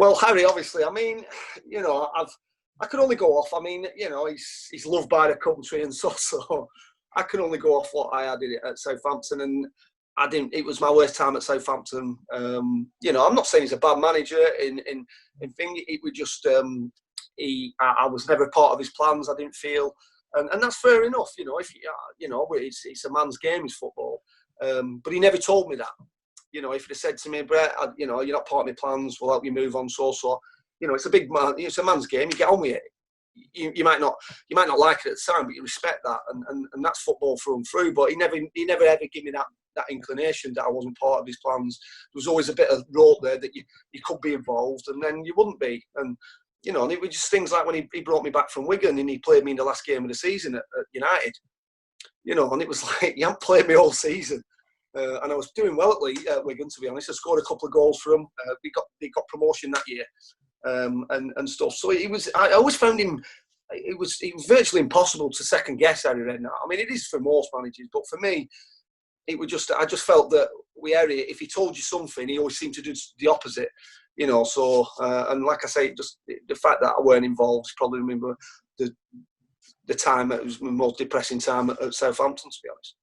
Well, Harry, obviously, I mean, I can only go off. I mean, he's loved by the country and so I can only go off what I had at Southampton, and I didn't. It was my worst time at Southampton. I'm not saying he's a bad manager. In thing, it was just I was never part of his plans. I didn't feel, and that's fair enough. It's a man's game, is football. But he never told me that. If he'd have said to me, Brett, you're not part of my plans, we'll help you move on, it's a big man, it's a man's game, you get on with it. You might not like it at the time, but you respect that, and that's football through and through. But he never ever gave me that inclination that I wasn't part of his plans. There was always a bit of rope there that you could be involved, and then you wouldn't be. And and it was just things like when he brought me back from Wigan and he played me in the last game of the season at United. And it was like, you haven't played me all season. And I was doing well at Wigan, to be honest. I scored a couple of goals for him. They got promotion that year, and stuff. So I always found him. It was virtually impossible to second guess Harry Redknapp. I mean, it is for most managers, but for me, it was just. I just felt that with Harry, if he told you something, he always seemed to do the opposite. So and like I say, just the fact that I weren't involved is probably remember the time. It was the most depressing time at Southampton, to be honest.